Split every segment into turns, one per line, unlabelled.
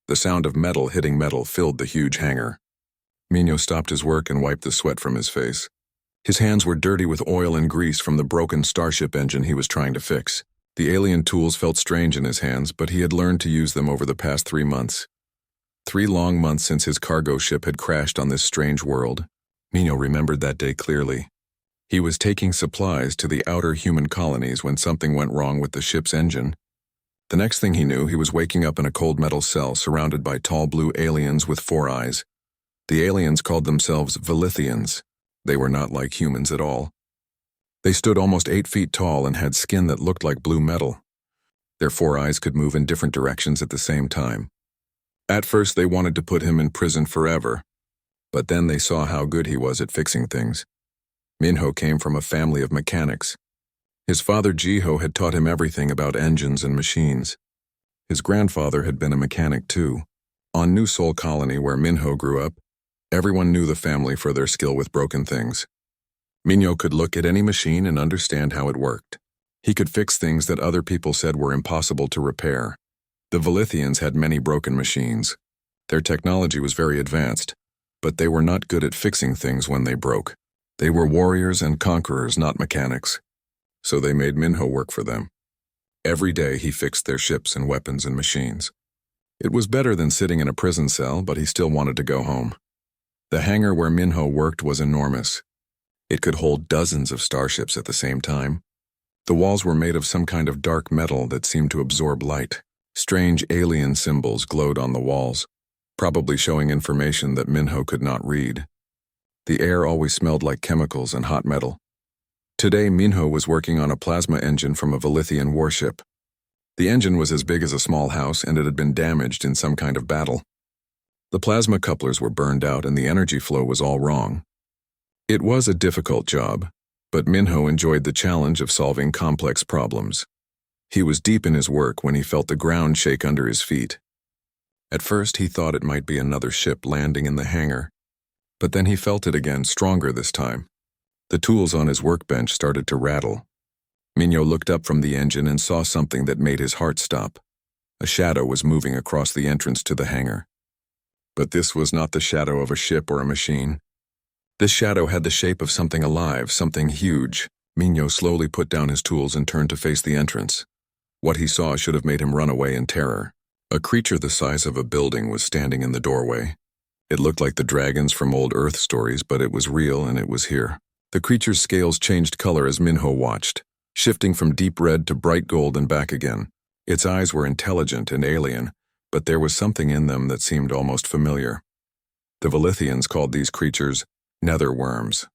The sound of metal hitting metal filled the huge hangar. Minho stopped his work and wiped the sweat from his face. His hands were dirty with oil and grease from the broken starship engine he was trying to fix. The alien tools felt strange in his hands, but he had learned to use them over the past 3 months. 3 long months since his cargo ship had crashed on this strange world. Minho remembered that day clearly. He was taking supplies to the outer human colonies when something went wrong with the ship's engine. The next thing he knew, he was waking up in a cold metal cell surrounded by tall blue aliens with 4 eyes. The aliens called themselves Velithians. They were not like humans at all. They stood almost 8 feet tall and had skin that looked like blue metal. Their 4 eyes could move in different directions at the same time. At first, they wanted to put him in prison forever, but then they saw how good he was at fixing things. Minho came from a family of mechanics. His father Jiho had taught him everything about engines and machines. His grandfather had been a mechanic too. On New Sol Colony, where Minho grew up, everyone knew the family for their skill with broken things. Minho could look at any machine and understand how it worked. He could fix things that other people said were impossible to repair. The Velithians had many broken machines. Their technology was very advanced, but they were not good at fixing things when they broke. They were warriors and conquerors, not mechanics. So they made Minho work for them. Every day he fixed their ships and weapons and machines. It was better than sitting in a prison cell, but he still wanted to go home. The hangar where Minho worked was enormous. It could hold dozens of starships at the same time. The walls were made of some kind of dark metal that seemed to absorb light. Strange alien symbols glowed on the walls, probably showing information that Minho could not read. The air always smelled like chemicals and hot metal. Today, Minho was working on a plasma engine from a Velithian warship. The engine was as big as a small house, and it had been damaged in some kind of battle. The plasma couplers were burned out and the energy flow was all wrong. It was a difficult job, but Minho enjoyed the challenge of solving complex problems. He was deep in his work when he felt the ground shake under his feet. At first, he thought it might be another ship landing in the hangar, but then he felt it again, stronger this time. The tools on his workbench started to rattle. Minho looked up from the engine and saw something that made his heart stop. A shadow was moving across the entrance to the hangar. But this was not the shadow of a ship or a machine. This shadow had the shape of something alive, something huge. Minho slowly put down his tools and turned to face the entrance. What he saw should have made him run away in terror. A creature the size of a building was standing in the doorway. It looked like the dragons from old Earth stories, but it was real and it was here. The creature's scales changed color as Minho watched, shifting from deep red to bright gold and back again. Its eyes were intelligent and alien, but there was something in them that seemed almost familiar. The Velithians called these creatures nether worms.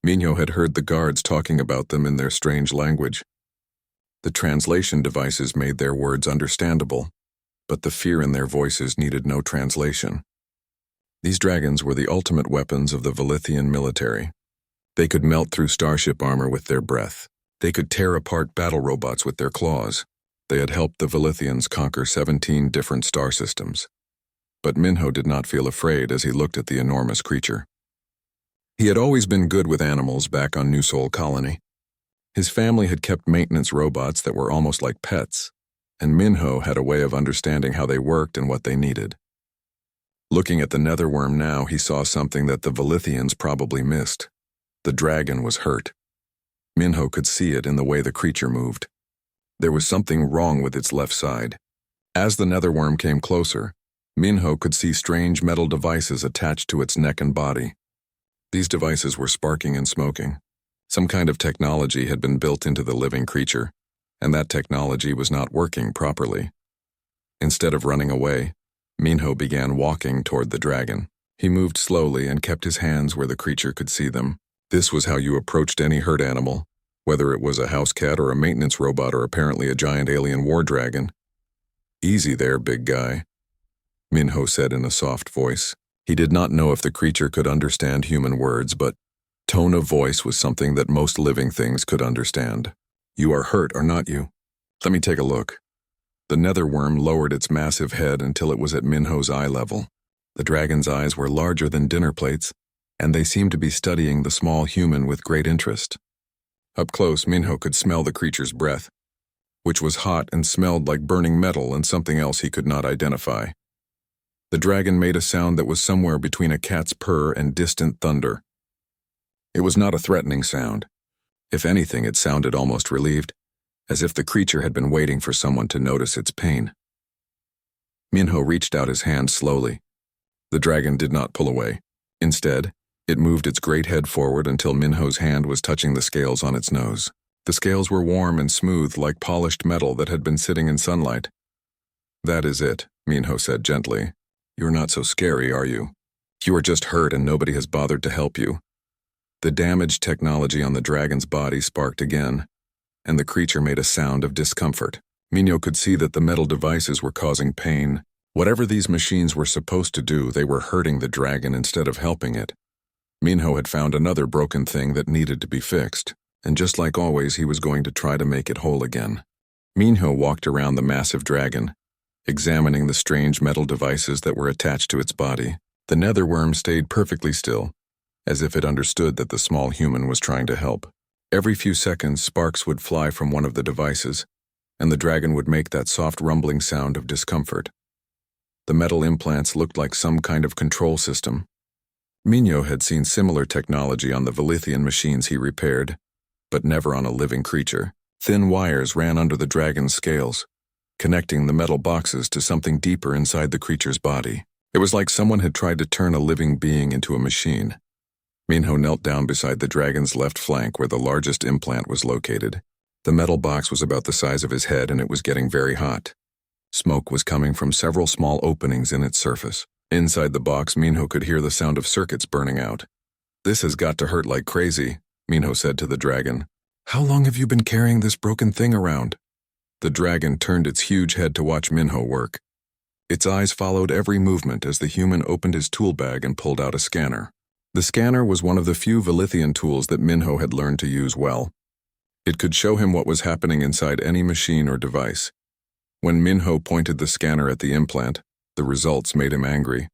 Minho had heard the guards talking about them in their strange language. The translation devices made their words understandable, but the fear in their voices needed no translation. These dragons were the ultimate weapons of the Velithian military. They could melt through starship armor with their breath. They could tear apart battle robots with their claws. They had helped the Velithians conquer 17 different star systems. But Minho did not feel afraid as he looked at the enormous creature. He had always been good with animals back on New Sol Colony. His family had kept maintenance robots that were almost like pets, and Minho had a way of understanding how they worked and what they needed. Looking at the netherworm now, he saw something that the Velithians probably missed. The dragon was hurt. Minho could see it in the way the creature moved. There was something wrong with its left side. As the netherworm came closer, Minho could see strange metal devices attached to its neck and body. These devices were sparking and smoking. Some kind of technology had been built into the living creature, and that technology was not working properly. Instead of running away, Minho began walking toward the dragon. He moved slowly and kept his hands where the creature could see them. This was how you approached any hurt animal, whether it was a house cat or a maintenance robot or apparently a giant alien war dragon. "Easy there, big guy," Minho said in a soft voice. He did not know if the creature could understand human words, but tone of voice was something that most living things could understand. "You are hurt, are not you? Let me take a look." The netherworm lowered its massive head until it was at Minho's eye level. The dragon's eyes were larger than dinner plates, and they seemed to be studying the small human with great interest. Up close, Minho could smell the creature's breath, which was hot and smelled like burning metal and something else he could not identify. The dragon made a sound that was somewhere between a cat's purr and distant thunder. It was not a threatening sound. If anything, it sounded almost relieved, as if the creature had been waiting for someone to notice its pain. Minho reached out his hand slowly. The dragon did not pull away. Instead, it moved its great head forward until Minho's hand was touching the scales on its nose. The scales were warm and smooth like polished metal that had been sitting in sunlight. "That is it," Minho said gently. "You're not so scary, are you? You are just hurt and nobody has bothered to help you." The damaged technology on the dragon's body sparked again, and the creature made a sound of discomfort. Minho could see that the metal devices were causing pain. Whatever these machines were supposed to do, they were hurting the dragon instead of helping it. Minho had found another broken thing that needed to be fixed, and just like always, he was going to try to make it whole again. Minho walked around the massive dragon, examining the strange metal devices that were attached to its body. The netherworm stayed perfectly still, as if it understood that the small human was trying to help. Every few seconds, sparks would fly from one of the devices, and the dragon would make that soft rumbling sound of discomfort. The metal implants looked like some kind of control system. Minho had seen similar technology on the Velithian machines he repaired, but never on a living creature. Thin wires ran under the dragon's scales, connecting the metal boxes to something deeper inside the creature's body. It was like someone had tried to turn a living being into a machine. Minho knelt down beside the dragon's left flank where the largest implant was located. The metal box was about the size of his head and it was getting very hot. Smoke was coming from several small openings in its surface. Inside the box, Minho could hear the sound of circuits burning out. "This has got to hurt like crazy," Minho said to the dragon. "How long have you been carrying this broken thing around?" The dragon turned its huge head to watch Minho work. Its eyes followed every movement as the human opened his tool bag and pulled out a scanner. The scanner was one of the few Velithian tools that Minho had learned to use well. It could show him what was happening inside any machine or device. When Minho pointed the scanner at the implant, the results made him angry.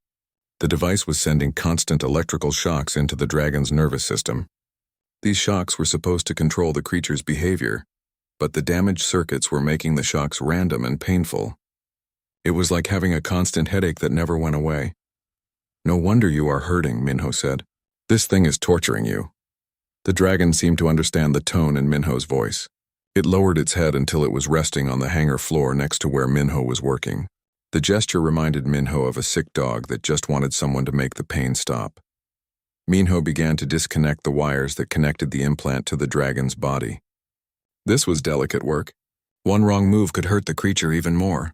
The device was sending constant electrical shocks into the dragon's nervous system. These shocks were supposed to control the creature's behavior, but the damaged circuits were making the shocks random and painful. It was like having a constant headache that never went away. "No wonder you are hurting," Minho said. "This thing is torturing you." The dragon seemed to understand the tone in Minho's voice. It lowered its head until it was resting on the hangar floor next to where Minho was working. The gesture reminded Minho of a sick dog that just wanted someone to make the pain stop. Minho began to disconnect the wires that connected the implant to the dragon's body. This was delicate work. One wrong move could hurt the creature even more.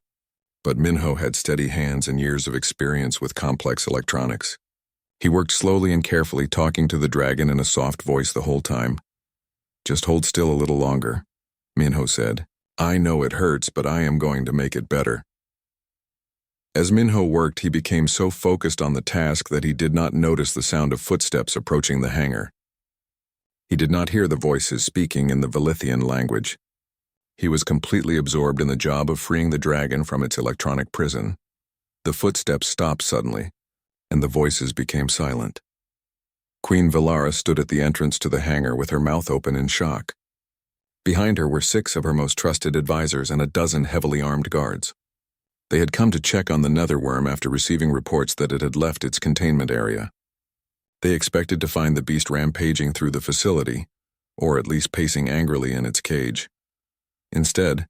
But Minho had steady hands and years of experience with complex electronics. He worked slowly and carefully, talking to the dragon in a soft voice the whole time. "Just hold still a little longer," Minho said. "I know it hurts, but I am going to make it better." As Minho worked, he became so focused on the task that he did not notice the sound of footsteps approaching the hangar. He did not hear the voices speaking in the Velithian language. He was completely absorbed in the job of freeing the dragon from its electronic prison. The footsteps stopped suddenly, and the voices became silent. Queen Valara stood at the entrance to the hangar with her mouth open in shock. Behind her were 6 of her most trusted advisors and a dozen heavily armed guards. They had come to check on the netherworm after receiving reports that it had left its containment area. They expected to find the beast rampaging through the facility, or at least pacing angrily in its cage. Instead,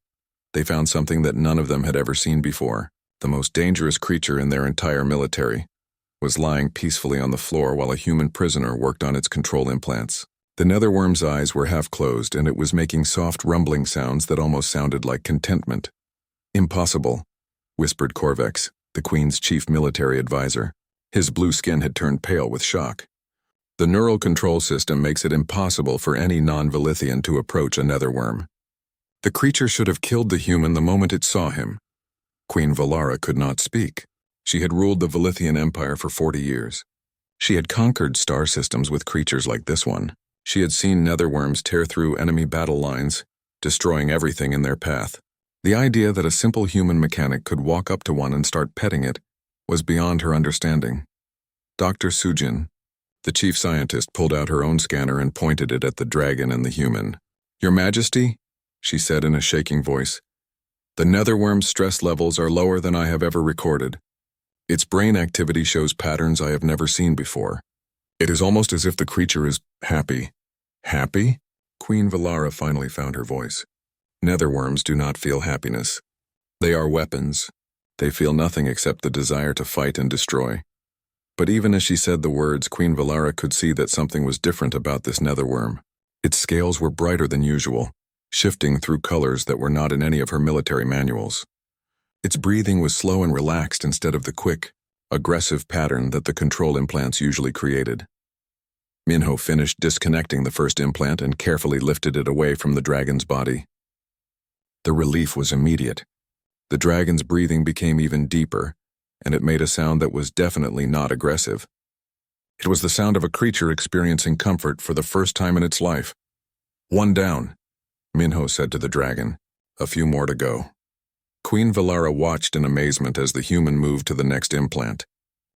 they found something that none of them had ever seen before. The most dangerous creature in their entire military was lying peacefully on the floor while a human prisoner worked on its control implants. The netherworm's eyes were half closed, and it was making soft rumbling sounds that almost sounded like contentment. "Impossible," whispered Corvex, the Queen's chief military advisor. His blue skin had turned pale with shock. "The neural control system makes it impossible for any non-Velithian to approach a netherworm. The creature should have killed the human the moment it saw him." Queen Valara could not speak. She had ruled the Velithian Empire for 40 years. She had conquered star systems with creatures like this one. She had seen netherworms tear through enemy battle lines, destroying everything in their path. The idea that a simple human mechanic could walk up to one and start petting it was beyond her understanding. Dr. Sujin, the chief scientist, pulled out her own scanner and pointed it at the dragon and the human. "Your Majesty," she said in a shaking voice, "the netherworm's stress levels are lower than I have ever recorded. Its brain activity shows patterns I have never seen before. It is almost as if the creature is happy. Happy? Queen Valara finally found her voice. Netherworms do not feel happiness. They are weapons. They feel nothing except the desire to fight and destroy. But even as she said the words, Queen Valara could see that something was different about this netherworm. Its scales were brighter than usual, shifting through colors that were not in any of her military manuals. Its breathing was slow and relaxed instead of the quick, aggressive pattern that the control implants usually created. Minho finished disconnecting the first implant and carefully lifted it away from the dragon's body. The relief was immediate. The dragon's breathing became even deeper, and it made a sound that was definitely not aggressive. It was the sound of a creature experiencing comfort for the first time in its life. "One down," Minho said to the dragon. "A few more to go." Queen Valara watched in amazement as the human moved to the next implant.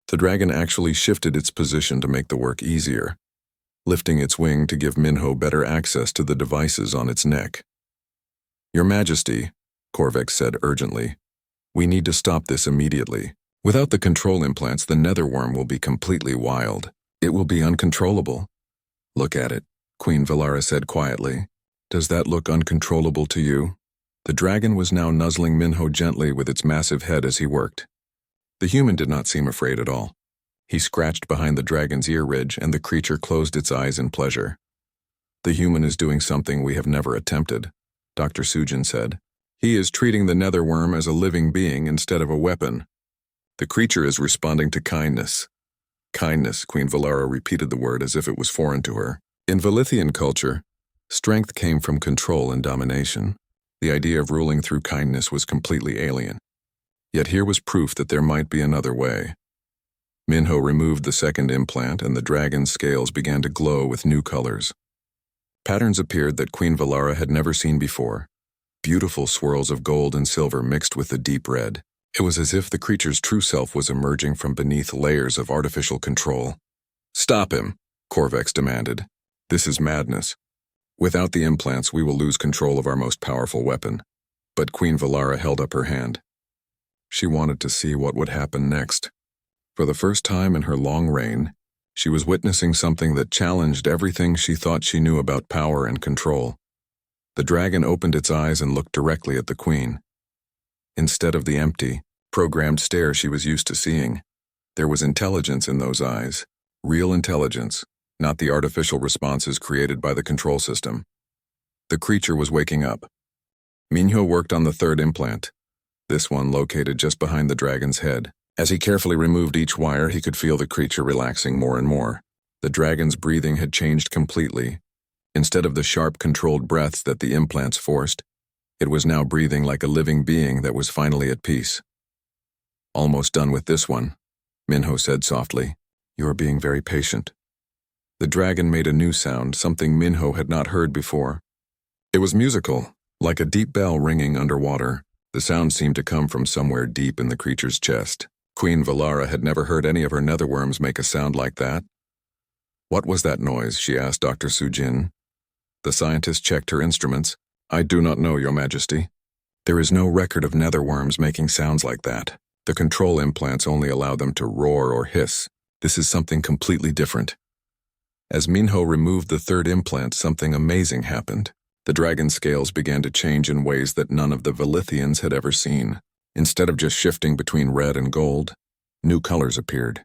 The dragon actually shifted its position to make the work easier, lifting its wing to give Minho better access to the devices on its neck. "Your Majesty," Korvax said urgently, "we need to stop this immediately. Without the control implants, the netherworm will be completely wild. It will be uncontrollable." "Look at it," Queen Valara said quietly. "Does that look uncontrollable to you?" The dragon was now nuzzling Minho gently with its massive head as he worked. The human did not seem afraid at all. He scratched behind the dragon's ear ridge, and the creature closed its eyes in pleasure. "The human is doing something we have never attempted," Dr. Sujin said. "He is treating the netherworm as a living being instead of a weapon. The creature is responding to kindness." Kindness, Queen Valara repeated the word as if it was foreign to her. In Velithian culture, strength came from control and domination. The idea of ruling through kindness was completely alien. Yet here was proof that there might be another way. Minho removed the second implant, and the dragon's scales began to glow with new colors. Patterns appeared that Queen Valara had never seen before. Beautiful swirls of gold and silver mixed with the deep red. It was as if the creature's true self was emerging from beneath layers of artificial control. "Stop him," Korvax demanded. "This is madness. Without the implants, we will lose control of our most powerful weapon." But Queen Valara held up her hand. She wanted to see what would happen next. For the first time in her long reign, she was witnessing something that challenged everything she thought she knew about power and control. The dragon opened its eyes and looked directly at the queen. Instead of the empty, programmed stare she was used to seeing, there was intelligence in those eyes, real intelligence, not the artificial responses created by the control system. The creature was waking up. Minho worked on the third implant, this one located just behind the dragon's head. As he carefully removed each wire, he could feel the creature relaxing more and more. The dragon's breathing had changed completely. Instead of the sharp, controlled breaths that the implants forced, it was now breathing like a living being that was finally at peace. "Almost done with this one," Minho said softly. "You are being very patient." The dragon made a new sound, something Minho had not heard before. It was musical, like a deep bell ringing underwater. The sound seemed to come from somewhere deep in the creature's chest. Queen Valara had never heard any of her netherworms make a sound like that. "What was that noise?" she asked Dr. Sujin. The scientist checked her instruments. "I do not know, Your Majesty. There is no record of netherworms making sounds like that. The control implants only allow them to roar or hiss. This is something completely different." As Minho removed the third implant, something amazing happened. The dragon's scales began to change in ways that none of the Velithians had ever seen. Instead of just shifting between red and gold, new colors appeared.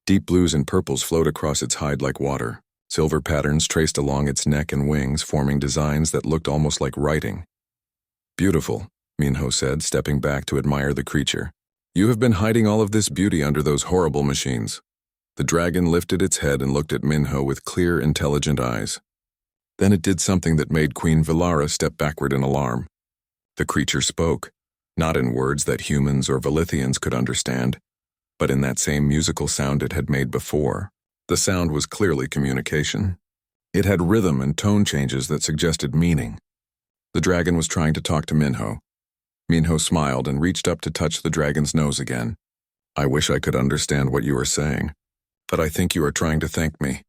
Deep blues and purples flowed across its hide like water. Silver patterns traced along its neck and wings, forming designs that looked almost like writing. "Beautiful," Minho said, stepping back to admire the creature. "You have been hiding all of this beauty under those horrible machines." The dragon lifted its head and looked at Minho with clear, intelligent eyes. Then it did something that made Queen Valara step backward in alarm. The creature spoke, not in words that humans or Velithians could understand, but in that same musical sound it had made before. The sound was clearly communication. It had rhythm and tone changes that suggested meaning. The dragon was trying to talk to Minho. Minho smiled and reached up to touch the dragon's nose again. "I wish I could understand what you are saying, but I think you are trying to thank me."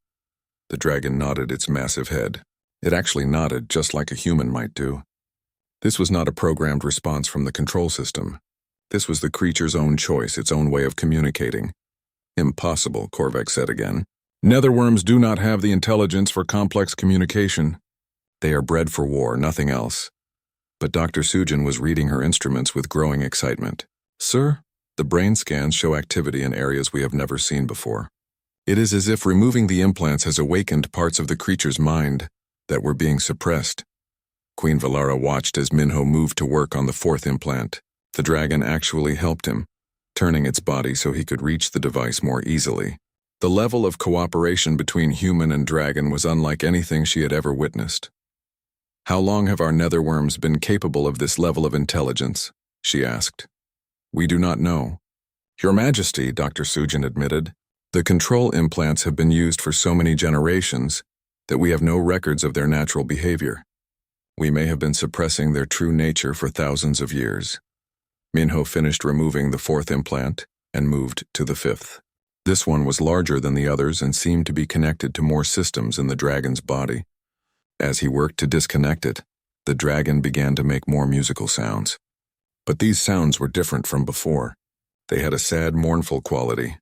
The dragon nodded its massive head. It actually nodded just like a human might do. This was not a programmed response from the control system. This was the creature's own choice, its own way of communicating. Impossible, Korvac said again. Netherworms do not have the intelligence for complex communication. They are bred for war, nothing else. But Dr. Sujin was reading her instruments with growing excitement. Sir, the brain scans show activity in areas we have never seen before. It is as if removing the implants has awakened parts of the creature's mind that were being suppressed. Queen Valara watched as Minho moved to work on the fourth implant. The dragon actually helped him, turning its body so he could reach the device more easily. The level of cooperation between human and dragon was unlike anything she had ever witnessed. How long have our netherworms been capable of this level of intelligence? She asked. We do not know. Your Majesty, Dr. Sujin admitted, the control implants have been used for so many generations that we have no records of their natural behavior. We may have been suppressing their true nature for thousands of years. Minho finished removing the fourth implant and moved to the fifth. This one was larger than the others and seemed to be connected to more systems in the dragon's body. As he worked to disconnect it, the dragon began to make more musical sounds. But these sounds were different from before. They had a sad, mournful quality.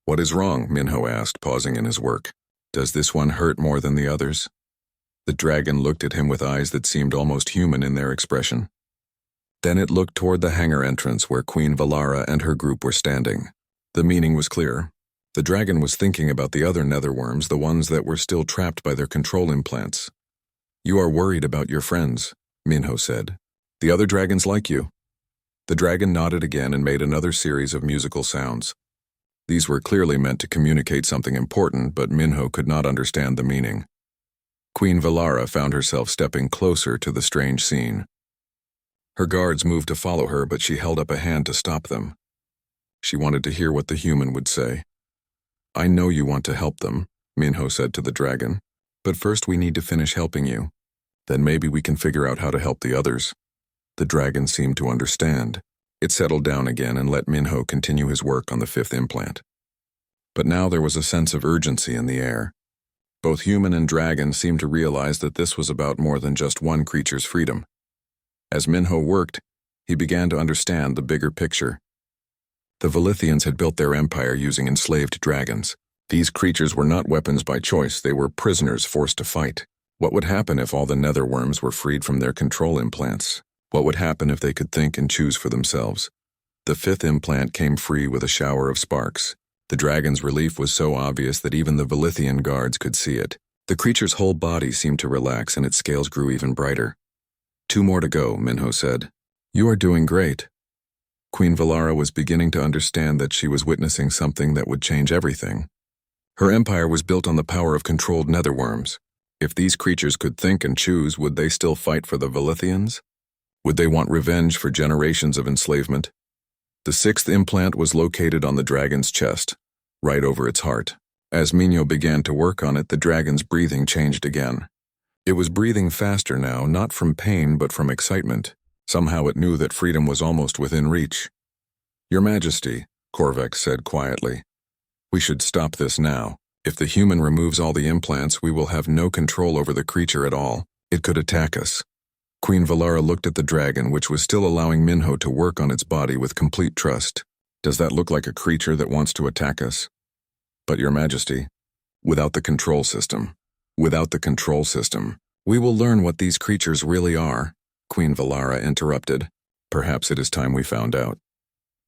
What is wrong? Minho asked, pausing in his work. Does this one hurt more than the others? The dragon looked at him with eyes that seemed almost human in their expression. Then it looked toward the hangar entrance where Queen Valara and her group were standing. The meaning was clear. The dragon was thinking about the other netherworms, the ones that were still trapped by their control implants. You are worried about your friends, Minho said. The other dragons like you. The dragon nodded again and made another series of musical sounds. These were clearly meant to communicate something important, but Minho could not understand the meaning. Queen Valara found herself stepping closer to the strange scene. Her guards moved to follow her, but she held up a hand to stop them. She wanted to hear what the human would say. I know you want to help them, Minho said to the dragon, but first we need to finish helping you. Then maybe we can figure out how to help the others. The dragon seemed to understand. It settled down again and let Minho continue his work on the fifth implant. But now there was a sense of urgency in the air. Both human and dragon seemed to realize that this was about more than just one creature's freedom. As Minho worked, he began to understand the bigger picture. The Velithians had built their empire using enslaved dragons. These creatures were not weapons by choice, they were prisoners forced to fight. What would happen if all the netherworms were freed from their control implants? What would happen if they could think and choose for themselves? The fifth implant came free with a shower of sparks. The dragon's relief was so obvious that even the Velithian guards could see it. The creature's whole body seemed to relax and its scales grew even brighter. 2 more to go, Minho said. You are doing great. Queen Valara was beginning to understand that she was witnessing something that would change everything. Her empire was built on the power of controlled netherworms. If these creatures could think and choose, would they still fight for the Velithians? Would they want revenge for generations of enslavement? The sixth implant was located on the dragon's chest, right over its heart. As Minho began to work on it, the dragon's breathing changed again. It was breathing faster now, not from pain but from excitement. Somehow it knew that freedom was almost within reach. Your Majesty, Korvac said quietly, we should stop this now. If the human removes all the implants, we will have no control over the creature at all. It could attack us. Queen Valara looked at the dragon, which was still allowing Minho to work on its body with complete trust. Does that look like a creature that wants to attack us? But Your Majesty, without the control system, we will learn what these creatures really are, Queen Valara interrupted. Perhaps it is time we found out.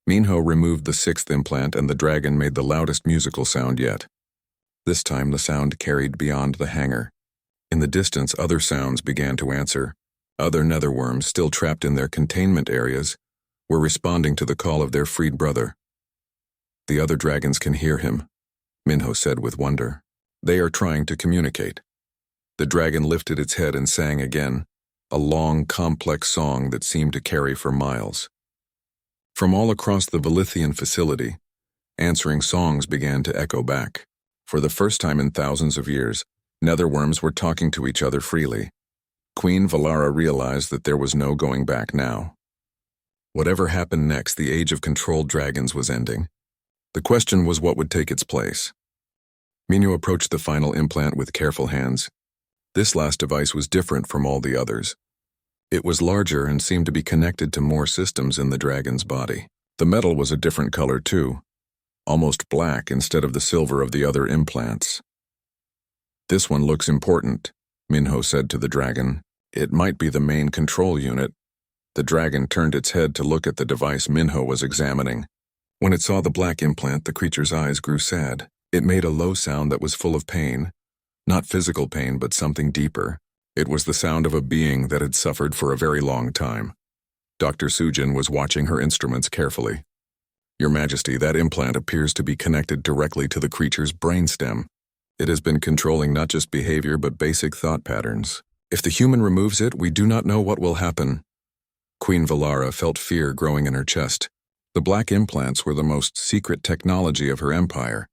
Minho removed the sixth implant and the dragon made the loudest musical sound yet. This time the sound carried beyond the hangar. In the distance, other sounds began to answer. Other netherworms, still trapped in their containment areas, were responding to the call of their freed brother. The other dragons can hear him, Minho said with wonder. They are trying to communicate. The dragon lifted its head and sang again, a long, complex song that seemed to carry for miles. From all across the Velithian facility, answering songs began to echo back. For the first time in thousands of years, netherworms were talking to each other freely. Queen Valara realized that there was no going back now. Whatever happened next, the age of controlled dragons was ending. The question was what would take its place. Minho approached the final implant with careful hands. This last device was different from all the others. It was larger and seemed to be connected to more systems in the dragon's body. The metal was a different color too, almost black instead of the silver of the other implants. "This one looks important," Minho said to the dragon. "It might be the main control unit." The dragon turned its head to look at the device Minho was examining. When it saw the black implant, the creature's eyes grew sad. It made a low sound that was full of pain. Not physical pain, but something deeper. It was the sound of a being that had suffered for a very long time. Dr. Sujin was watching her instruments carefully. "Your Majesty, that implant appears to be connected directly to the creature's brainstem. It has been controlling not just behavior but basic thought patterns. If the human removes it, we do not know what will happen." Queen Valara felt fear growing in her chest. The black implants were the most secret technology of her empire.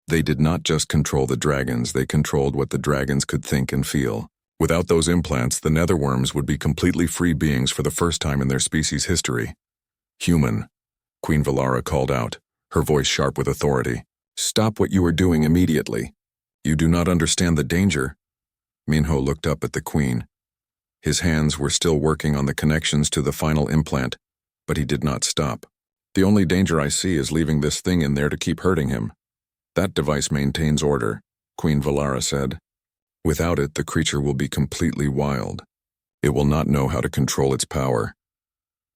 They did not just control the dragons, they controlled what the dragons could think and feel. Without those implants, the netherworms would be completely free beings for the first time in their species' history. "Human," Queen Valara called out, her voice sharp with authority. "Stop what you are doing immediately. You do not understand the danger." Minho looked up at the queen. His hands were still working on the connections to the final implant, but he did not stop. "The only danger I see is leaving this thing in there to keep hurting him. That device maintains order," Queen Valara said. "Without it, the creature will be completely wild. It will not know how to control its power."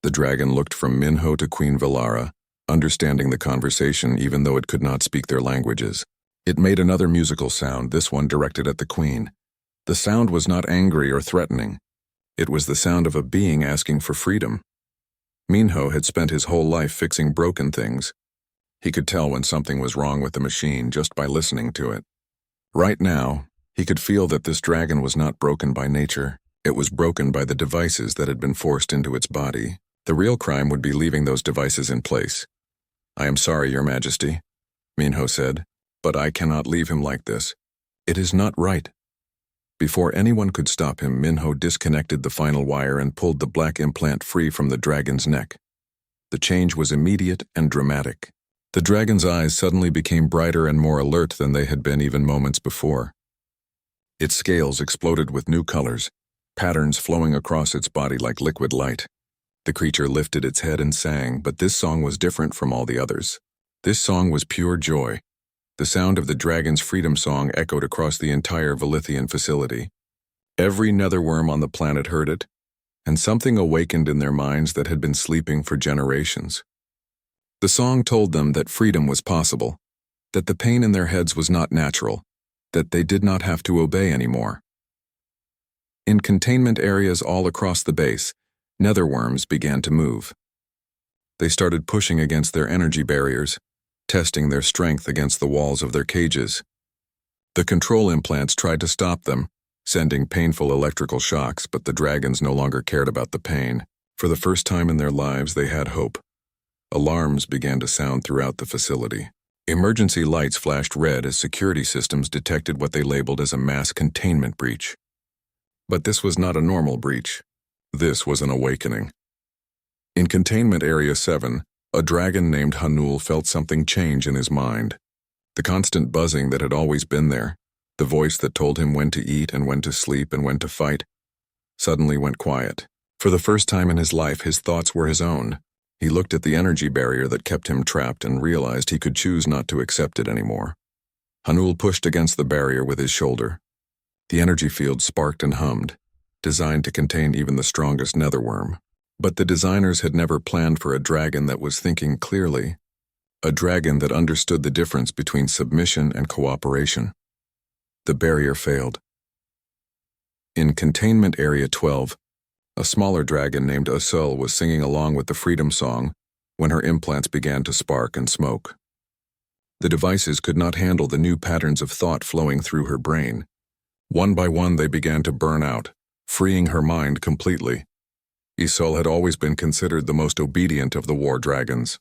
The dragon looked from Minho to Queen Valara, understanding the conversation even though it could not speak their languages. It made another musical sound, this one directed at the queen. The sound was not angry or threatening. It was the sound of a being asking for freedom. Minho had spent his whole life fixing broken things. He could tell when something was wrong with the machine just by listening to it. Right now, he could feel that this dragon was not broken by nature. It was broken by the devices that had been forced into its body. The real crime would be leaving those devices in place. "I am sorry, Your Majesty," Minho said, "but I cannot leave him like this. It is not right." Before anyone could stop him, Minho disconnected the final wire and pulled the black implant free from the dragon's neck. The change was immediate and dramatic. The dragon's eyes suddenly became brighter and more alert than they had been even moments before. Its scales exploded with new colors, patterns flowing across its body like liquid light. The creature lifted its head and sang, but this song was different from all the others. This song was pure joy. The sound of the dragon's freedom song echoed across the entire Velithian facility. Every netherworm on the planet heard it, and something awakened in their minds that had been sleeping for generations. The song told them that freedom was possible, that the pain in their heads was not natural, that they did not have to obey anymore. In containment areas all across the base, netherworms began to move. They started pushing against their energy barriers, testing their strength against the walls of their cages. The control implants tried to stop them, sending painful electrical shocks, but the dragons no longer cared about the pain. For the first time in their lives, they had hope. Alarms began to sound throughout the facility. Emergency lights flashed red as security systems detected what they labeled as a mass containment breach. But this was not a normal breach. This was an awakening. In Containment Area 7, a dragon named Hanul felt something change in his mind. The constant buzzing that had always been there, the voice that told him when to eat and when to sleep and when to fight, suddenly went quiet. For the first time in his life, his thoughts were his own. He looked at the energy barrier that kept him trapped and realized he could choose not to accept it anymore. Hanul pushed against the barrier with his shoulder. The energy field sparked and hummed, designed to contain even the strongest netherworm. But the designers had never planned for a dragon that was thinking clearly, a dragon that understood the difference between submission and cooperation. The barrier failed. In Containment Area 12, a smaller dragon named Asul was singing along with the freedom song when her implants began to spark and smoke. The devices could not handle the new patterns of thought flowing through her brain. One by one they began to burn out, freeing her mind completely. Asul had always been considered the most obedient of the war dragons.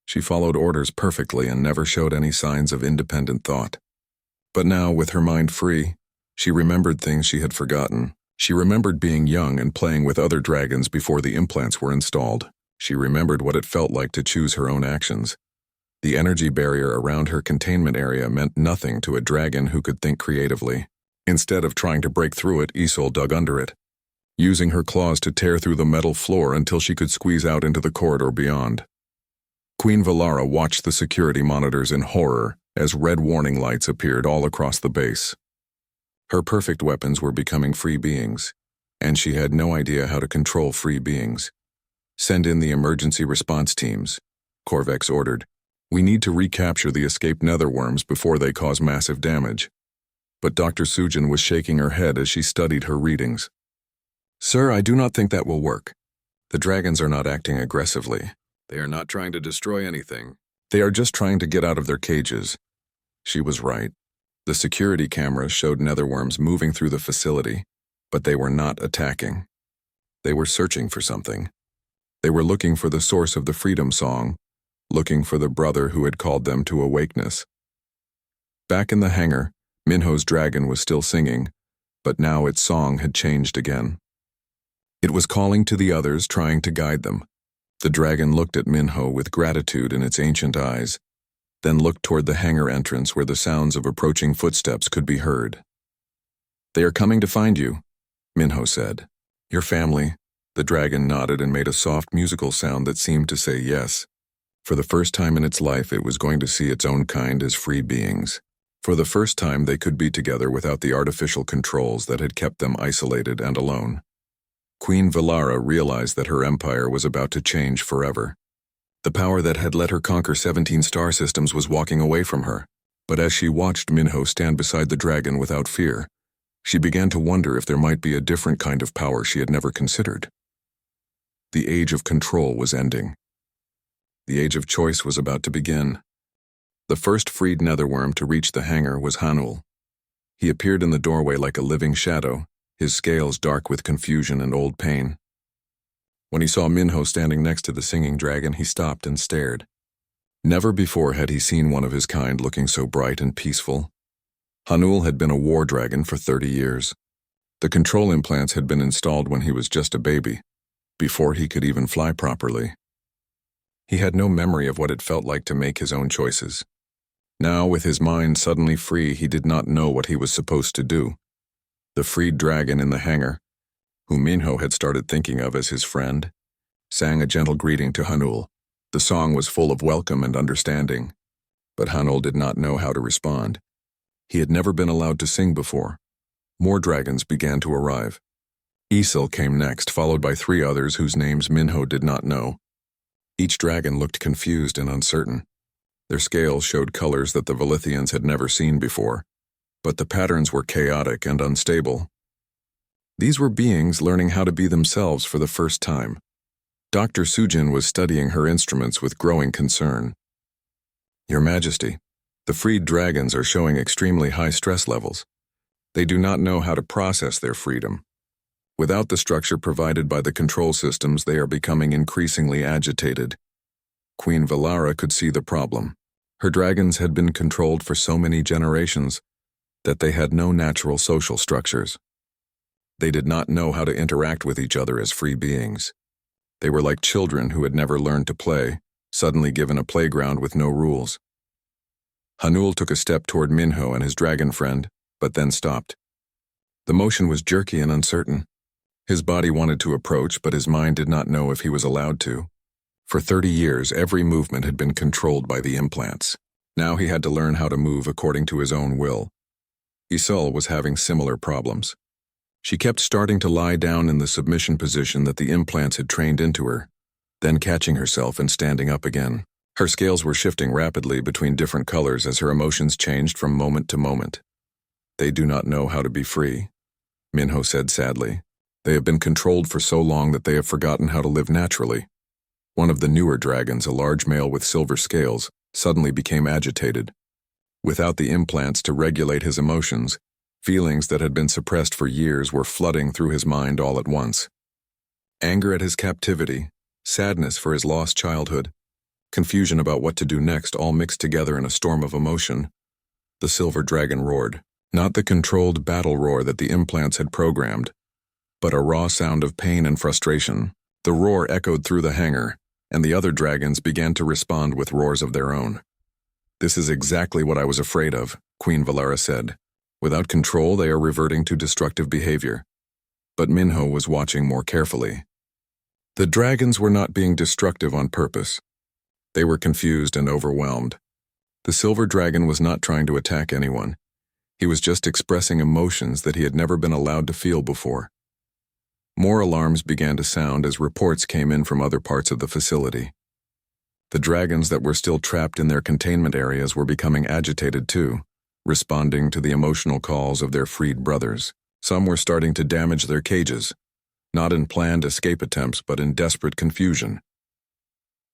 She followed orders perfectly and never showed any signs of independent thought. But now, with her mind free, she remembered things she had forgotten. She remembered being young and playing with other dragons before the implants were installed. She remembered what it felt like to choose her own actions. The energy barrier around her containment area meant nothing to a dragon who could think creatively. Instead of trying to break through it, Asul dug under it. using her claws to tear through the metal floor until she could squeeze out into the corridor beyond. Queen Valara watched the security monitors in horror as red warning lights appeared all across the base. Her perfect weapons were becoming free beings, and she had no idea how to control free beings. "Send in the emergency response teams," Corvex ordered. "We need to recapture the escaped netherworms before they cause massive damage." But Dr. Sujin was shaking her head as she studied her readings. "Sir, I do not think that will work. The dragons are not acting aggressively. They are not trying to destroy anything. They are just trying to get out of their cages." She was right. The security cameras showed netherworms moving through the facility, but they were not attacking. They were searching for something. They were looking for the source of the freedom song, looking for the brother who had called them to awakeness. Back in the hangar, Minho's dragon was still singing, but now its song had changed again. It was calling to the others, trying to guide them. The dragon looked at Minho with gratitude in its ancient eyes, then looked toward the hangar entrance where the sounds of approaching footsteps could be heard. "They are coming to find you," Minho said. "Your family." The dragon nodded and made a soft musical sound that seemed to say yes. For the first time in its life, it was going to see its own kind as free beings. For the first time, they could be together without the artificial controls that had kept them isolated and alone. Queen Valara realized that her empire was about to change forever. The power that had let her conquer 17 star systems was walking away from her. But as she watched Minho stand beside the dragon without fear, she began to wonder if there might be a different kind of power she had never considered. The age of control was ending. The age of choice was about to begin. The first freed netherworm to reach the hangar was Hanul. He appeared in the doorway like a living shadow, his scales dark with confusion and old pain. When he saw Minho standing next to the singing dragon, he stopped and stared. Never before had he seen one of his kind looking so bright and peaceful. Hanul had been a war dragon for 30 years. The control implants had been installed when he was just a baby, before he could even fly properly. He had no memory of what it felt like to make his own choices. Now, with his mind suddenly free, he did not know what he was supposed to do. The freed dragon in the hangar, whom Minho had started thinking of as his friend, sang a gentle greeting to Hanul. The song was full of welcome and understanding, but Hanul did not know how to respond. He had never been allowed to sing before. More dragons began to arrive. Isil came next, followed by 3 others whose names Minho did not know. Each dragon looked confused and uncertain. Their scales showed colors that the Velithians had never seen before, but the patterns were chaotic and unstable. These were beings learning how to be themselves for the first time. Dr. Sujin was studying her instruments with growing concern. "Your Majesty, the freed dragons are showing extremely high stress levels. They do not know how to process their freedom. Without the structure provided by the control systems, they are becoming increasingly agitated." Queen Valara could see the problem. Her dragons had been controlled for so many generations that they had no natural social structures. They did not know how to interact with each other as free beings. They were like children who had never learned to play, suddenly given a playground with no rules. Hanul took a step toward Minho and his dragon friend, but then stopped. The motion was jerky and uncertain. His body wanted to approach, but his mind did not know if he was allowed to. For 30 years, every movement had been controlled by the implants. Now he had to learn how to move according to his own will. Isil was having similar problems. She kept starting to lie down in the submission position that the implants had trained into her, then catching herself and standing up again. Her scales were shifting rapidly between different colors as her emotions changed from moment to moment. "They do not know how to be free," Minho said sadly. "They have been controlled for so long that they have forgotten how to live naturally." One of the newer dragons, a large male with silver scales, suddenly became agitated. Without the implants to regulate his emotions, feelings that had been suppressed for years were flooding through his mind all at once. Anger at his captivity, sadness for his lost childhood, confusion about what to do next, all mixed together in a storm of emotion. The silver dragon roared, not the controlled battle roar that the implants had programmed, but a raw sound of pain and frustration. The roar echoed through the hangar, and the other dragons began to respond with roars of their own. "This is exactly what I was afraid of," Queen Valara said. "Without control, they are reverting to destructive behavior. but Minho was watching more carefully. The dragons were not being destructive on purpose. They were confused and overwhelmed. The silver dragon was not trying to attack anyone. He was just expressing emotions that he had never been allowed to feel before. More alarms began to sound as reports came in from other parts of the facility. The dragons that were still trapped in their containment areas were becoming agitated too, responding to the emotional calls of their freed brothers. Some were starting to damage their cages, not in planned escape attempts but in desperate confusion.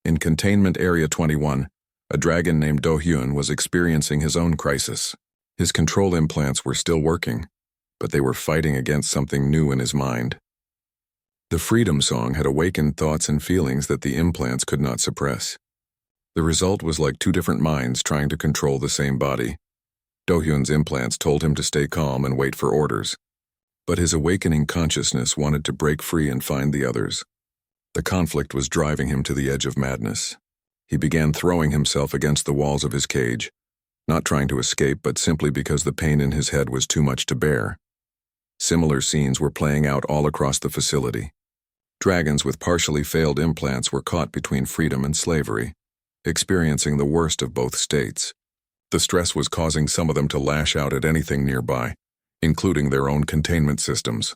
In Containment Area 21, a dragon named Do-hyun was experiencing his own crisis. His control implants were still working, but they were fighting against something new in his mind. The freedom song had awakened thoughts and feelings that the implants could not suppress. The result was like two different minds trying to control the same body. Do-hyun's implants told him to stay calm and wait for orders, but his awakening consciousness wanted to break free and find the others. The conflict was driving him to the edge of madness. He began throwing himself against the walls of his cage, not trying to escape but simply because the pain in his head was too much to bear. Similar scenes were playing out all across the facility. Dragons with partially failed implants were caught between freedom and slavery, experiencing the worst of both states. The stress was causing some of them to lash out at anything nearby, including their own containment systems.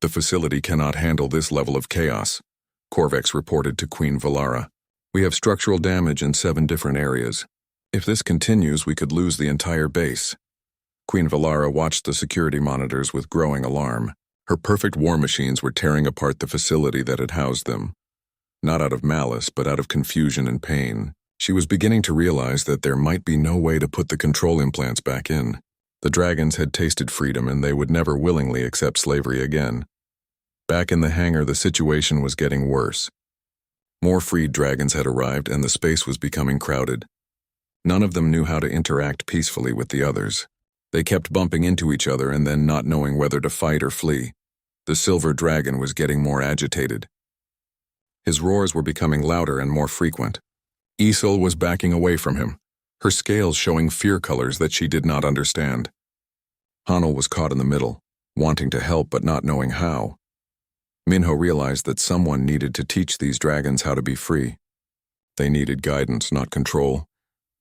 The facility cannot handle this level of chaos, Corvex reported to Queen Valara. We have structural damage in 7 different areas. If this continues, we could lose the entire base. Queen Valara watched the security monitors with growing alarm. Her perfect war machines were tearing apart the facility that had housed them. Not out of malice, but out of confusion and pain. She was beginning to realize that there might be no way to put the control implants back in. The dragons had tasted freedom and they would never willingly accept slavery again. Back in the hangar, the situation was getting worse. More freed dragons had arrived and the space was becoming crowded. None of them knew how to interact peacefully with the others. They kept bumping into each other and then not knowing whether to fight or flee. The silver dragon was getting more agitated. His roars were becoming louder and more frequent. Isol was backing away from him, her scales showing fear colors that she did not understand. Hanel was caught in the middle, wanting to help but not knowing how. Minho realized that someone needed to teach these dragons how to be free. They needed guidance, not control,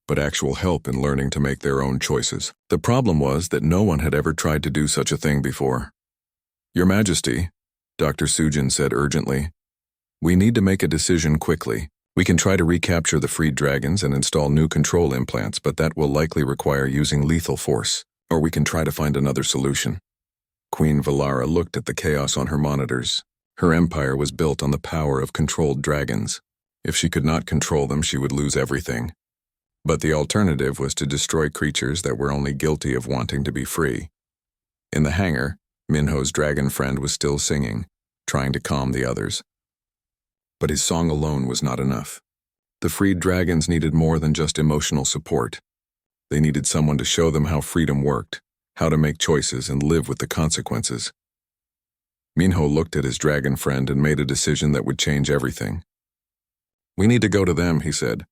but actual help in learning to make their own choices. The problem was that no one had ever tried to do such a thing before. Your Majesty, Dr. Sujin said urgently, we need to make a decision quickly. We can try to recapture the freed dragons and install new control implants, but that will likely require using lethal force, or we can try to find another solution. Queen Valara looked at the chaos on her monitors. Her empire was built on the power of controlled dragons. If she could not control them, she would lose everything. But the alternative was to destroy creatures that were only guilty of wanting to be free. In the hangar, Minho's dragon friend was still singing, trying to calm the others. But his song alone was not enough. The freed dragons needed more than just emotional support. They needed someone to show them how freedom worked, how to make choices and live with the consequences. Minho looked at his dragon friend and made a decision that would change everything. We need to go to them, he said.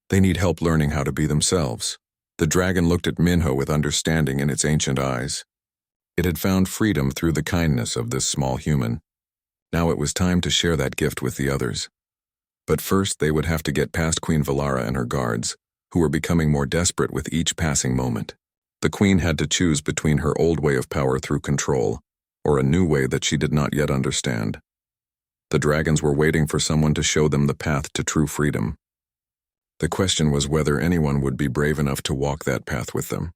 They need help learning how to be themselves. The dragon looked at Minho with understanding in its ancient eyes. It had found freedom through the kindness of this small human. Now it was time to share that gift with the others. But first they would have to get past Queen Valara and her guards, who were becoming more desperate with each passing moment. The queen had to choose between her old way of power through control, or a new way that she did not yet understand. The dragons were waiting for someone to show them the path to true freedom. The question was whether anyone would be brave enough to walk that path with them.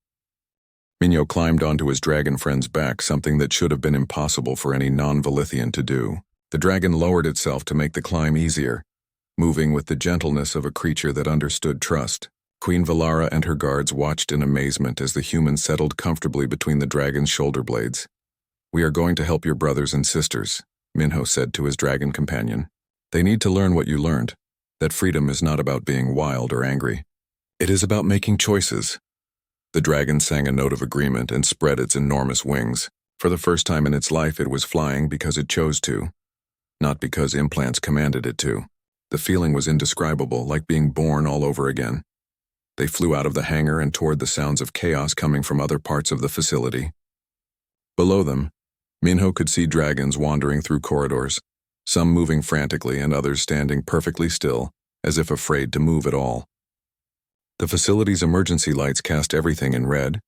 Minho climbed onto his dragon friend's back, something that should have been impossible for any non-Velithian to do. The dragon lowered itself to make the climb easier, moving with the gentleness of a creature that understood trust. Queen Valara and her guards watched in amazement as the human settled comfortably between the dragon's shoulder blades. We are going to help your brothers and sisters, Minho said to his dragon companion. They need to learn what you learned, that freedom is not about being wild or angry. It is about making choices. The dragon sang a note of agreement and spread its enormous wings. For the first time in its life, it was flying because it chose to, not because implants commanded it to. The feeling was indescribable, like being born all over again. They flew out of the hangar and toward the sounds of chaos coming from other parts of the facility. Below them, Minho could see dragons wandering through corridors, some moving frantically and others standing perfectly still, as if afraid to move at all. The facility's emergency lights cast everything in red,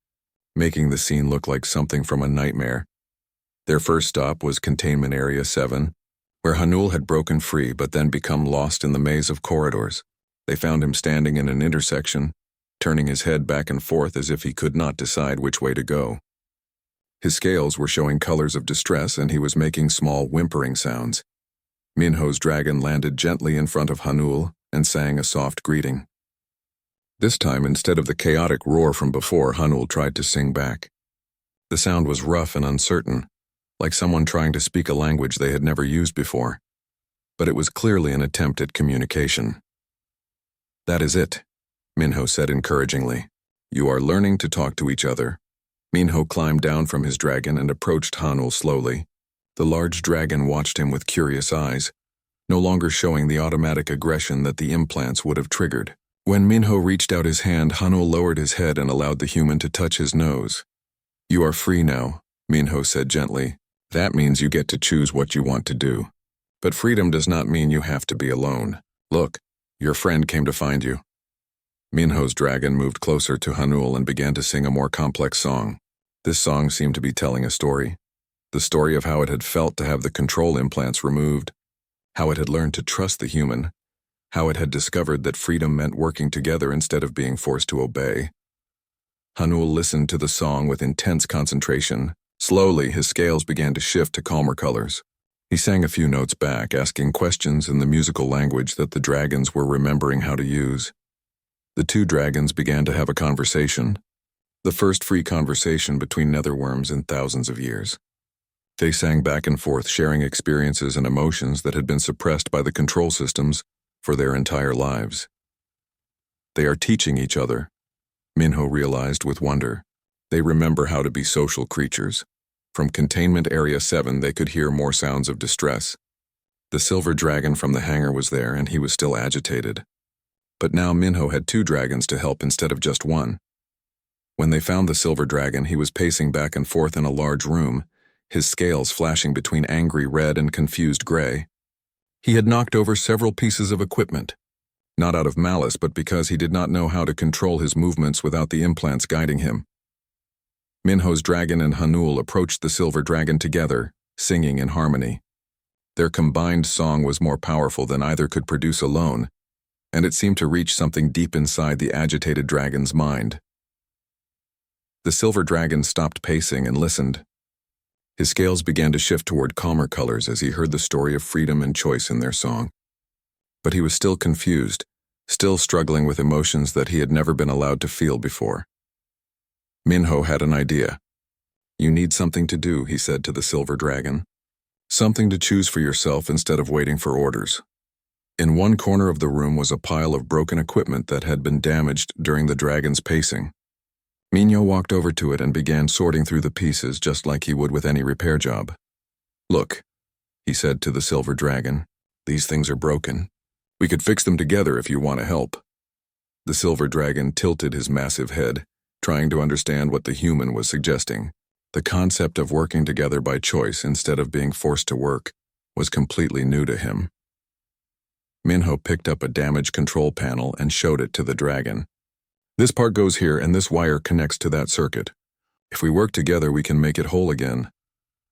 making the scene look like something from a nightmare. Their first stop was Containment Area 7, where Hanul had broken free but then become lost in the maze of corridors. They found him standing in an intersection, turning his head back and forth as if he could not decide which way to go. His scales were showing colors of distress and he was making small whimpering sounds. Minho's dragon landed gently in front of Hanul and sang a soft greeting. This time, instead of the chaotic roar from before, Hanul tried to sing back. The sound was rough and uncertain, like someone trying to speak a language they had never used before. But it was clearly an attempt at communication. "That is it," Minho said encouragingly. "You are learning to talk to each other." Minho climbed down from his dragon and approached Hanul slowly. The large dragon watched him with curious eyes, no longer showing the automatic aggression that the implants would have triggered. When Minho reached out his hand, Hanul lowered his head and allowed the human to touch his nose. "You are free now," Minho said gently. "That means you get to choose what you want to do. But freedom does not mean you have to be alone. Look, your friend came to find you." Minho's dragon moved closer to Hanul and began to sing a more complex song. This song seemed to be telling a story. The story of how it had felt to have the control implants removed, how it had learned to trust the human, how it had discovered that freedom meant working together instead of being forced to obey. Hanul listened to the song with intense concentration. Slowly, his scales began to shift to calmer colors. He sang a few notes back, asking questions in the musical language that the dragons were remembering how to use. The two dragons began to have a conversation, the first free conversation between netherworms in thousands of years. They sang back and forth, sharing experiences and emotions that had been suppressed by the control systems for their entire lives. They are teaching each other, Minho realized with wonder. They remember how to be social creatures. From Containment Area 7, they could hear more sounds of distress. The silver dragon from the hangar was there, and he was still agitated. But now Minho had two dragons to help instead of just one. When they found the silver dragon, he was pacing back and forth in a large room, his scales flashing between angry red and confused gray. He had knocked over several pieces of equipment, not out of malice, but because he did not know how to control his movements without the implants guiding him. Minho's dragon and Hanul approached the silver dragon together, singing in harmony. Their combined song was more powerful than either could produce alone, and it seemed to reach something deep inside the agitated dragon's mind. The silver dragon stopped pacing and listened. His scales began to shift toward calmer colors as he heard the story of freedom and choice in their song. But he was still confused, still struggling with emotions that he had never been allowed to feel before. Minho had an idea. "You need something to do," he said to the silver dragon. "Something to choose for yourself instead of waiting for orders." In one corner of the room was a pile of broken equipment that had been damaged during the dragon's pacing. Minho walked over to it and began sorting through the pieces just like he would with any repair job. "Look," he said to the silver dragon, "these things are broken. We could fix them together if you want to help." The silver dragon tilted his massive head, trying to understand what the human was suggesting. The concept of working together by choice instead of being forced to work was completely new to him. Minho picked up a damaged control panel and showed it to the dragon. "This part goes here and this wire connects to that circuit. If we work together, we can make it whole again."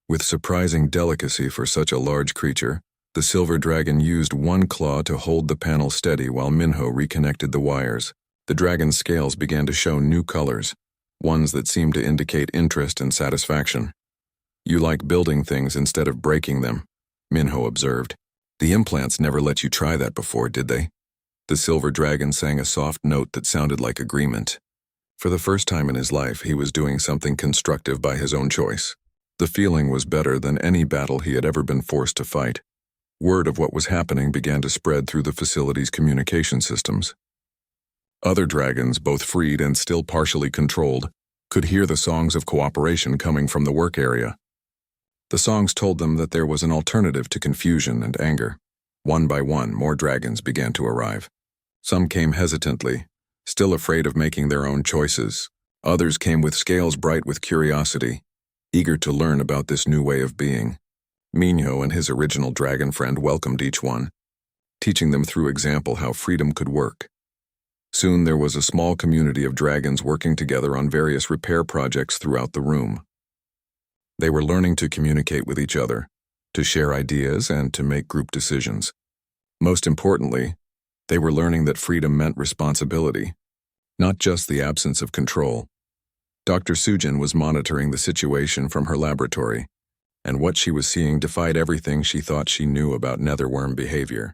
With surprising delicacy for such a large creature, the silver dragon used one claw to hold the panel steady while Minho reconnected the wires. The dragon's scales began to show new colors, ones that seemed to indicate interest and satisfaction. "You like building things instead of breaking them," Minho observed. "The implants never let you try that before, did they?" The silver dragon sang a soft note that sounded like agreement. For the first time in his life, he was doing something constructive by his own choice. The feeling was better than any battle he had ever been forced to fight. Word of what was happening began to spread through the facility's communication systems. Other dragons, both freed and still partially controlled, could hear the songs of cooperation coming from the work area. The songs told them that there was an alternative to confusion and anger. One by one, more dragons began to arrive. Some came hesitantly, still afraid of making their own choices. Others came with scales bright with curiosity. eager to learn about this new way of being. Minho and his original dragon friend welcomed each one, teaching them through example how freedom could work. Soon there was a small community of dragons working together on various repair projects throughout the room. They were learning to communicate with each other, to share ideas, and to make group decisions. Most importantly, they were learning that freedom meant responsibility, not just the absence of control. Dr. Sujin was monitoring the situation from her laboratory, and what she was seeing defied everything she thought she knew about netherworm behavior.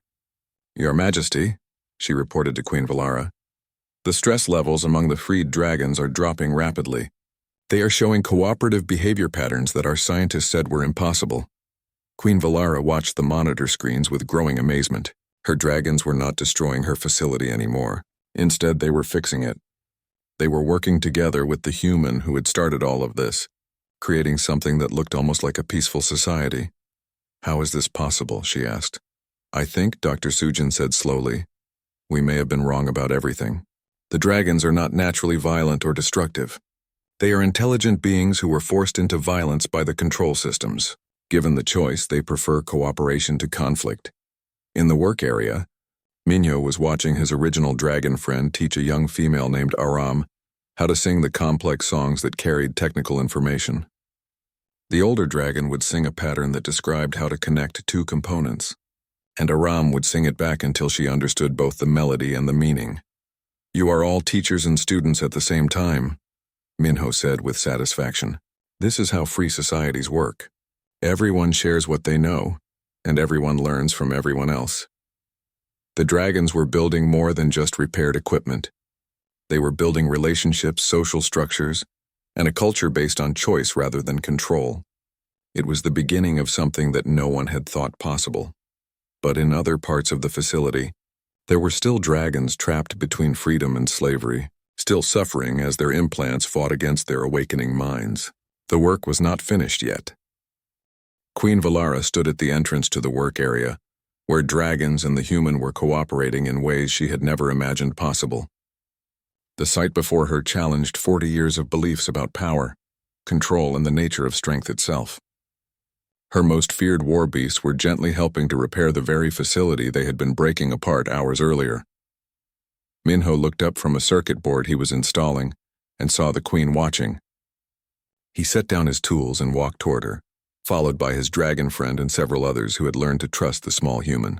"Your Majesty," she reported to Queen Valara, "the stress levels among the freed dragons are dropping rapidly. They are showing cooperative behavior patterns that our scientists said were impossible." Queen Valara watched the monitor screens with growing amazement. Her dragons were not destroying her facility anymore. Instead, they were fixing it. They were working together with the human who had started all of this, creating something that looked almost like a peaceful society. "How is this possible?" she asked. "I think," Dr. Sujin said slowly, "we may have been wrong about everything. The dragons are not naturally violent or destructive. They are intelligent beings who were forced into violence by the control systems. Given the choice, they prefer cooperation to conflict." In the work area, Minho was watching his original dragon friend teach a young female named Aram how to sing the complex songs that carried technical information. The older dragon would sing a pattern that described how to connect two components, and Aram would sing it back until she understood both the melody and the meaning. "You are all teachers and students at the same time," Minho said with satisfaction. "This is how free societies work. Everyone shares what they know, and everyone learns from everyone else." The dragons were building more than just repaired equipment. They were building relationships, social structures, and a culture based on choice rather than control. It was the beginning of something that no one had thought possible. But in other parts of the facility, there were still dragons trapped between freedom and slavery, still suffering as their implants fought against their awakening minds. The work was not finished yet. Queen Valara stood at the entrance to the work area, where dragons and the human were cooperating in ways she had never imagined possible. The sight before her challenged 40 years of beliefs about power, control, and the nature of strength itself. Her most feared war beasts were gently helping to repair the very facility they had been breaking apart hours earlier. Minho looked up from a circuit board he was installing and saw the queen watching. He set down his tools and walked toward her, followed by his dragon friend and several others who had learned to trust the small human.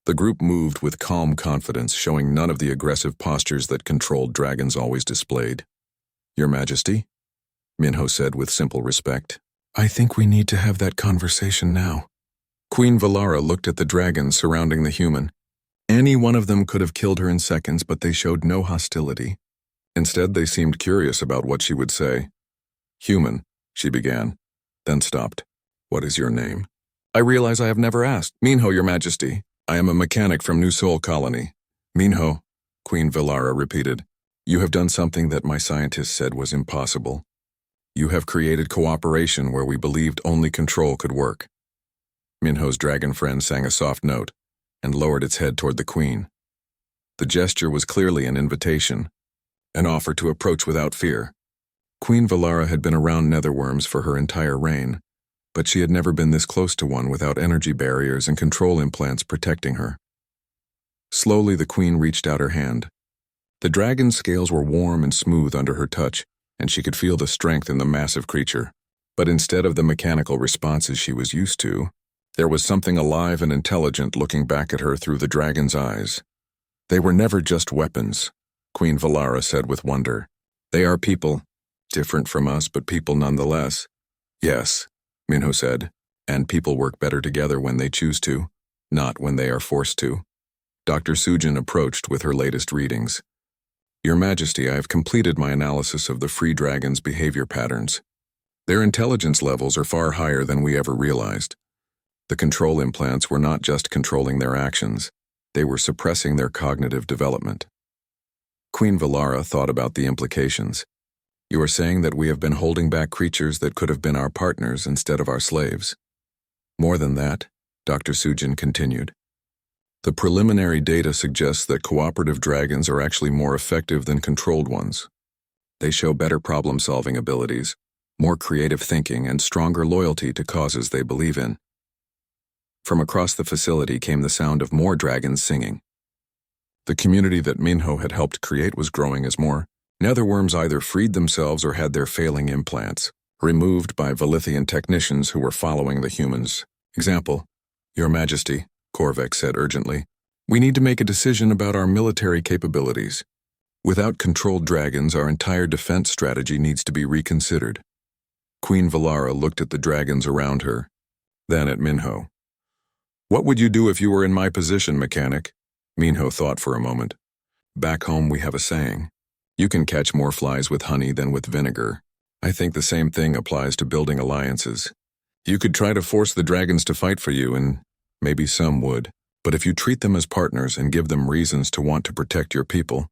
The group moved with calm confidence, showing none of the aggressive postures that controlled dragons always displayed. "Your Majesty," Minho said with simple respect, "I think we need to have that conversation now." Queen Valara looked at the dragons surrounding the human. Any one of them could have killed her in seconds, but they showed no hostility. Instead, they seemed curious about what she would say. "Human," she began, then stopped. "What is your name?" "I realize I have never asked." "Minho, Your Majesty. I am a mechanic from New Sol Colony." "Minho," Queen Valara repeated, "you have done something that my scientists said was impossible. You have created cooperation where we believed only control could work." Minho's dragon friend sang a soft note and lowered its head toward the queen. The gesture was clearly an invitation, an offer to approach without fear. Queen Valara had been around netherworms for her entire reign, but she had never been this close to one without energy barriers and control implants protecting her. Slowly, the queen reached out her hand. The dragon's scales were warm and smooth under her touch, and she could feel the strength in the massive creature. But instead of the mechanical responses she was used to, there was something alive and intelligent looking back at her through the dragon's eyes. "They were never just weapons," Queen Valara said with wonder. "They are people, different from us, but people nonetheless." "Yes," Minho said, "and people work better together when they choose to, not when they are forced to." Dr. Sujin approached with her latest readings. "Your Majesty, I have completed my analysis of the free dragon's behavior patterns. Their intelligence levels are far higher than we ever realized. The control implants were not just controlling their actions, they were suppressing their cognitive development." Queen Valara thought about the implications. "You are saying that we have been holding back creatures that could have been our partners instead of our slaves." "More than that," Dr. Sujin continued. "The preliminary data suggests that cooperative dragons are actually more effective than controlled ones. They show better problem-solving abilities, more creative thinking, and stronger loyalty to causes they believe in. From across the facility came the sound of more dragons singing. The community that Minho had helped create was growing as more netherworms either freed themselves or had their failing implants removed by Velithian technicians who were following the humans. Example, Your Majesty, Korvax said urgently, we need to make a decision about our military capabilities. Without controlled dragons, our entire defense strategy needs to be reconsidered. Queen Valara looked at the dragons around her, then at Minho. What would you do if you were in my position, mechanic? Minho thought for a moment. Back home we have a saying, you can catch more flies with honey than with vinegar. I think the same thing applies to building alliances. You could try to force the dragons to fight for you, and maybe some would, but if you treat them as partners and give them reasons to want to protect your people,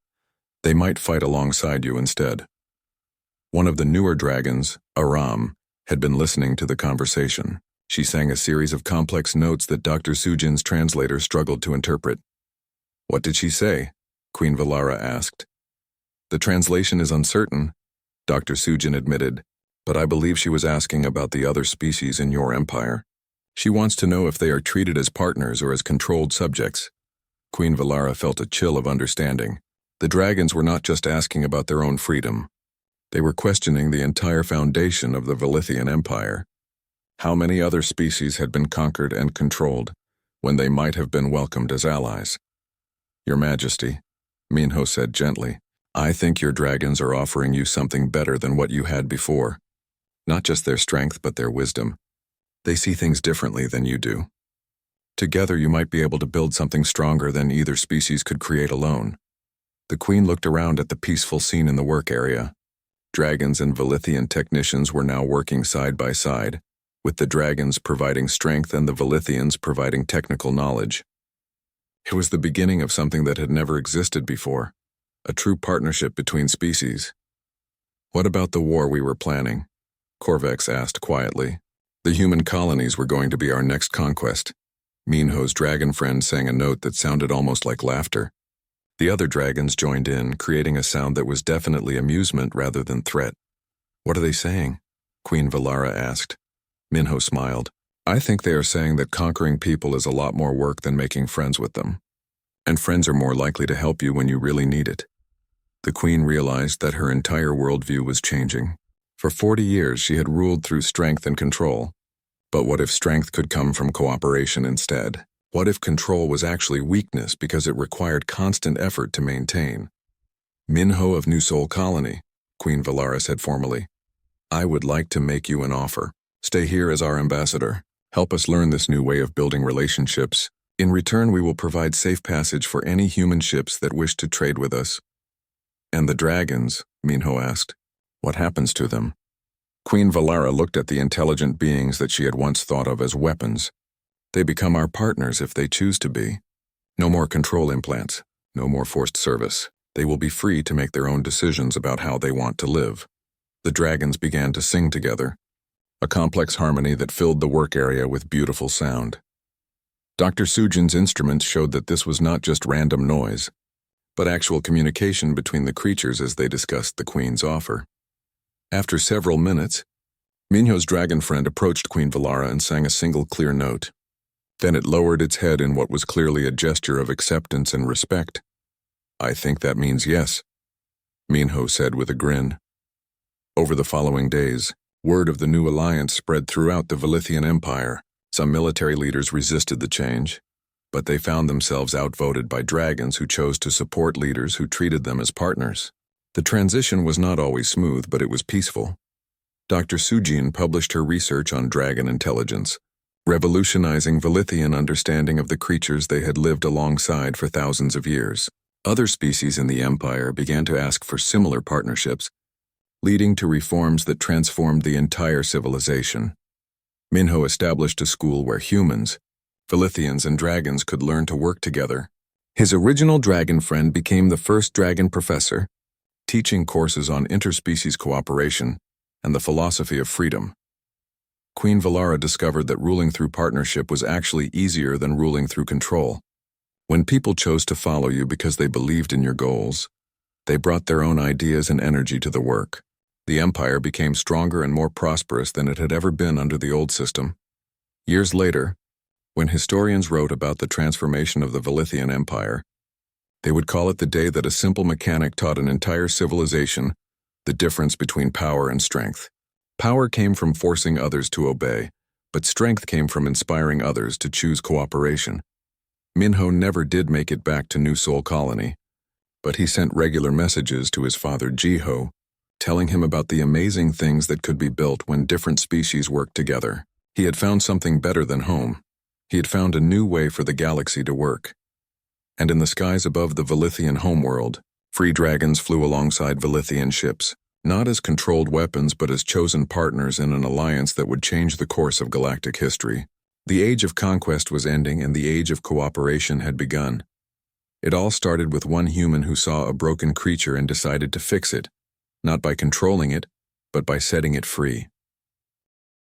they might fight alongside you instead. One of the newer dragons, Aram, had been listening to the conversation. She sang a series of complex notes that Dr. Sujin's translator struggled to interpret. What did she say? Queen Valara asked. The translation is uncertain, Dr. Sujin admitted, but I believe she was asking about the other species in your empire. She wants to know if they are treated as partners or as controlled subjects. Queen Valara felt a chill of understanding. The dragons were not just asking about their own freedom. They were questioning the entire foundation of the Velithian Empire. How many other species had been conquered and controlled when they might have been welcomed as allies? Your Majesty, Minho said gently, I think your dragons are offering you something better than what you had before. Not just their strength, but their wisdom. They see things differently than you do. Together you might be able to build something stronger than either species could create alone. The Queen looked around at the peaceful scene in the work area. Dragons and Velithian technicians were now working side by side, with the dragons providing strength and the Velithians providing technical knowledge. It was the beginning of something that had never existed before. A true partnership between species. What about the war we were planning? Korvax asked quietly. The human colonies were going to be our next conquest. Minho's dragon friend sang a note that sounded almost like laughter. The other dragons joined in, creating a sound that was definitely amusement rather than threat. What are they saying? Queen Valara asked. Minho smiled. I think they are saying that conquering people is a lot more work than making friends with them. And friends are more likely to help you when you really need it. The Queen realized that her entire worldview was changing. For 40 years she had ruled through strength and control. But what if strength could come from cooperation instead? What if control was actually weakness because it required constant effort to maintain? Minho of New Soul Colony, Queen Valara said formally. I would like to make you an offer. Stay here as our ambassador. Help us learn this new way of building relationships. In return, we will provide safe passage for any human ships that wish to trade with us. And the dragons, Minho asked. What happens to them? Queen Valara looked at the intelligent beings that she had once thought of as weapons. They become our partners if they choose to be. No more control implants, no more forced service. They will be free to make their own decisions about how they want to live. The dragons began to sing together, a complex harmony that filled the work area with beautiful sound. Dr. Sujin's instruments showed that this was not just random noise, but actual communication between the creatures as they discussed the Queen's offer. After several minutes, Minho's dragon friend approached Queen Valara and sang a single clear note. Then it lowered its head in what was clearly a gesture of acceptance and respect. I think that means yes, Minho said with a grin. Over the following days, word of the new alliance spread throughout the Velithian Empire. Some military leaders resisted the change, but they found themselves outvoted by dragons who chose to support leaders who treated them as partners. The transition was not always smooth, but it was peaceful. Dr. Sujin published her research on dragon intelligence, revolutionizing Velithian understanding of the creatures they had lived alongside for thousands of years. Other species in the Empire began to ask for similar partnerships, leading to reforms that transformed the entire civilization. Minho established a school where humans, Velithians, and dragons could learn to work together. His original dragon friend became the first dragon professor, teaching courses on interspecies cooperation and the philosophy of freedom. Queen Valara discovered that ruling through partnership was actually easier than ruling through control. When people chose to follow you because they believed in your goals, they brought their own ideas and energy to the work. The empire became stronger and more prosperous than it had ever been under the old system. Years later, when historians wrote about the transformation of the Velithian Empire, they would call it the day that a simple mechanic taught an entire civilization the difference between power and strength. Power came from forcing others to obey, but strength came from inspiring others to choose cooperation. Minho never did make it back to New Seoul Colony, but he sent regular messages to his father Jiho, telling him about the amazing things that could be built when different species worked together. He had found something better than home. He had found a new way for the galaxy to work. And in the skies above the Velithian homeworld, free dragons flew alongside Velithian ships, not as controlled weapons but as chosen partners in an alliance that would change the course of galactic history. The age of conquest was ending and the age of cooperation had begun. It all started with one human who saw a broken creature and decided to fix it, not by controlling it, but by setting it free.